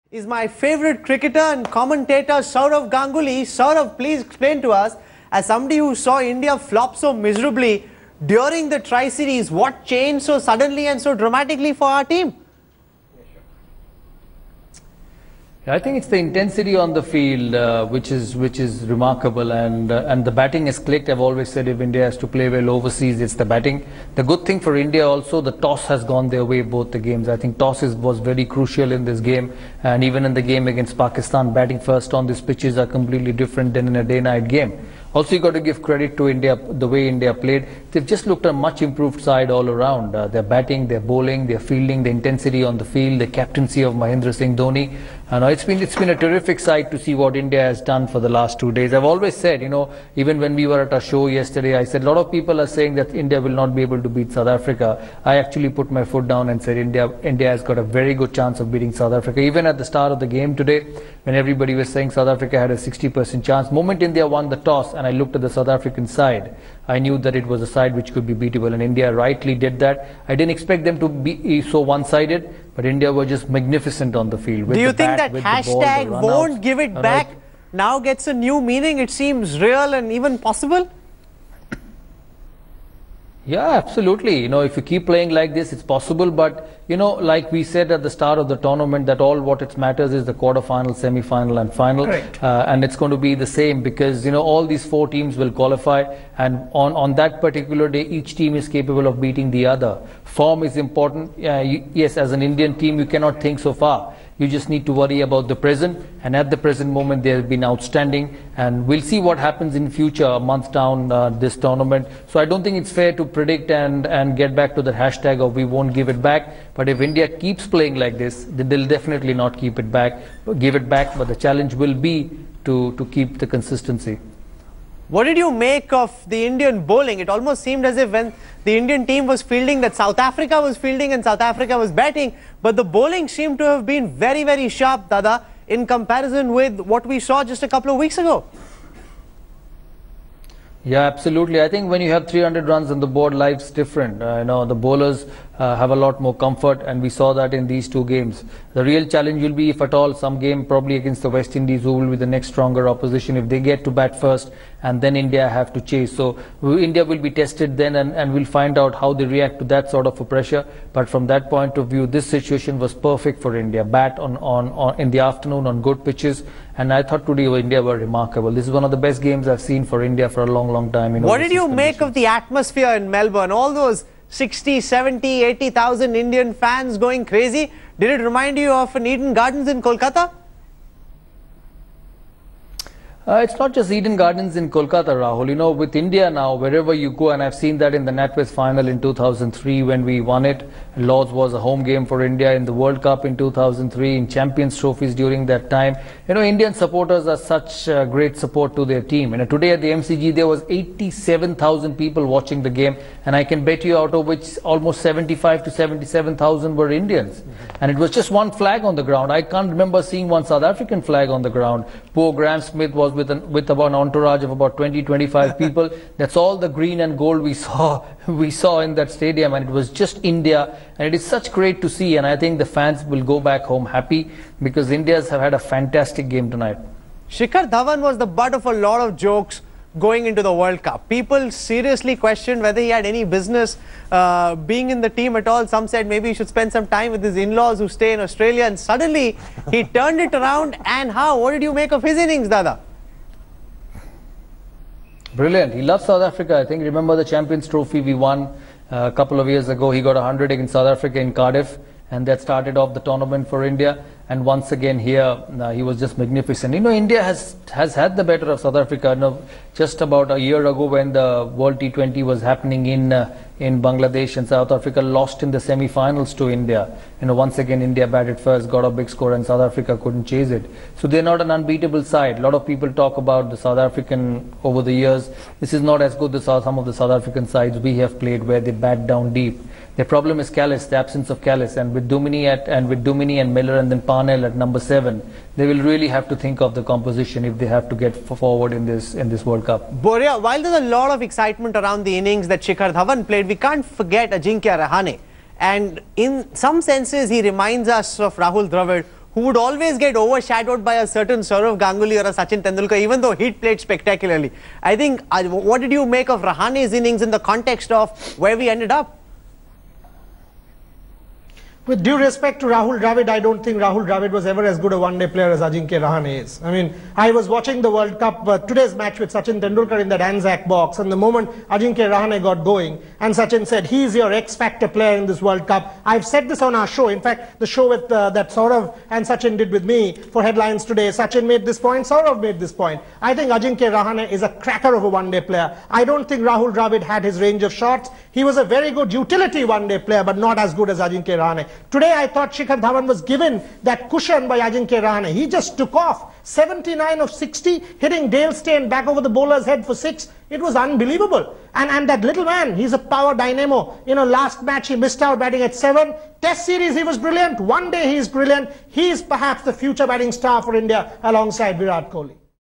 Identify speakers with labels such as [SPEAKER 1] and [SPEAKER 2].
[SPEAKER 1] Is my favorite cricketer and commentator Sourav Ganguly. Sourav, please explain to us, as somebody who saw India flop so miserably during the Tri-Series, what changed so suddenly and so dramatically for our team?
[SPEAKER 2] I think it's the intensity on the field which is remarkable, and the batting has clicked. I've always said if India has to play well overseas, it's the batting. The good thing for India also, the toss has gone their way both the games. I think toss was very crucial in this game, and even in the game against Pakistan, batting first on these pitches are completely different than in a day-night game. Also, you got to give credit to India, the way India played. They've just looked a much improved side all around. Their batting, their bowling, their fielding, the intensity on the field, the captaincy of Mahendra Singh Dhoni. It's been a terrific sight to see what India has done for the last 2 days. I've always said, even when we were at our show yesterday, I said a lot of people are saying that India will not be able to beat South Africa. I actually put my foot down and said India has got a very good chance of beating South Africa. Even at the start of the game today, when everybody was saying South Africa had a 60% chance, moment India won the toss and I looked at the South African side, I knew that it was a side which could be beatable, and India rightly did that. I didn't expect them to be so one-sided, but India were just magnificent on the field.
[SPEAKER 1] Do you think that hashtag won't give it back now gets a new meaning? It seems real and even possible?
[SPEAKER 2] Yeah, absolutely. If you keep playing like this, it's possible. But, like we said at the start of the tournament, that what it matters is the quarter-final, semi-final and final. And it's going to be the same because, all these 4 teams will qualify. And on that particular day, each team is capable of beating the other. Form is important. Yes, as an Indian team, you cannot think so far. You just need to worry about the present, and at the present moment they have been outstanding, and we'll see what happens in future, a month down this tournament. So I don't think it's fair to predict and get back to the hashtag of we won't give it back. But if India keeps playing like this, they'll definitely not give it back, but the challenge will be to keep the consistency.
[SPEAKER 1] What did you make of the Indian bowling? It almost seemed as if when the Indian team was fielding, that South Africa was fielding and South Africa was batting. But the bowling seemed to have been very, very sharp, Dada, in comparison with what we saw just a couple of weeks ago.
[SPEAKER 2] Yeah, absolutely. I think when you have 300 runs on the board, life's different. The bowlers have a lot more comfort, and we saw that in these 2 games. The real challenge will be, if at all, some game probably against the West Indies, who will be the next stronger opposition. If they get to bat first, and then India have to chase. So India will be tested then, and we'll find out how they react to that sort of a pressure. But from that point of view, this situation was perfect for India. Bat in the afternoon on good pitches. And I thought today India were remarkable. This is one of the best games I've seen for India for a long, long time.
[SPEAKER 1] What did you make of the atmosphere in Melbourne? All those 60, 70, 80,000 Indian fans going crazy. Did it remind you of an Eden Gardens in Kolkata?
[SPEAKER 2] It's not just Eden Gardens in Kolkata, Rahul. With India now, wherever you go, and I've seen that in the NatWest final in 2003 when we won it. Lord's was a home game for India in the World Cup in 2003, in Champions Trophies during that time. Indian supporters are such great support to their team. Today at the MCG, there was 87,000 people watching the game, and I can bet you out of which almost 75 to 77,000 were Indians. And it was just one flag on the ground. I can't remember seeing one South African flag on the ground. Poor Graham Smith was with about an entourage of about 20-25 people. That's all the green and gold we saw in that stadium, and it was just India, and it is such great to see. And I think the fans will go back home happy because Indians have had a fantastic game tonight.
[SPEAKER 1] Shikhar Dhawan was the butt of a lot of jokes going into the World Cup. People seriously questioned whether he had any business being in the team at all. Some said maybe he should spend some time with his in-laws who stay in Australia, and suddenly he turned it around. And how? What did you make of his innings, Dada?
[SPEAKER 2] Brilliant. He loves South Africa. I think, remember the Champions Trophy we won a couple of years ago. He got 100 against South Africa in Cardiff, and that started off the tournament for India. And once again here, he was just magnificent. India has had the better of South Africa. Just about a year ago, when the World T20 was happening in Bangladesh, and South Africa lost in the semi-finals to India. Once again India batted first, got a big score, and South Africa couldn't chase it. So they're not an unbeatable side. A lot of people talk about the South African over the years. This is not as good as some of the South African sides we have played, where they bat down deep. Their problem is Callis, the absence of Callis, and with Dumini and Miller and then Parnell at number 7, they will really have to think of the composition if they have to get forward in this World Cup.
[SPEAKER 1] Boria, while there's a lot of excitement around the innings that Shikhar Dhawan played, we can't forget Ajinkya Rahane. And in some senses, he reminds us of Rahul Dravid, who would always get overshadowed by a certain Sourav Ganguly or a Sachin Tendulkar, even though he'd played spectacularly. I think, what did you make of Rahane's innings in the context of where we ended up?
[SPEAKER 3] With due respect to Rahul Dravid, I don't think Rahul Dravid was ever as good a one-day player as Ajinkya Rahane is. I mean, I was watching the World Cup, today's match with Sachin Tendulkar in that Anzac box, and the moment Ajinkya Rahane got going, and Sachin said, he's your X-factor player in this World Cup. I've said this on our show. In fact, the show with that Sourav and Sachin did with me for headlines today, Sachin made this point, Sourav made this point. I think Ajinkya Rahane is a cracker of a one-day player. I don't think Rahul Dravid had his range of shots. He was a very good utility one-day player, but not as good as Ajinkya Rahane. Today, I thought Shikhar Dhawan was given that cushion by Ajinkya Rahane. He just took off. 79 of 60, hitting Dale Steyn back over the bowler's head for 6. It was unbelievable. And that little man, he's a power dynamo. You know, last match he missed out batting at 7. Test series, he was brilliant. One day he is brilliant. He is perhaps the future batting star for India alongside Virat Kohli.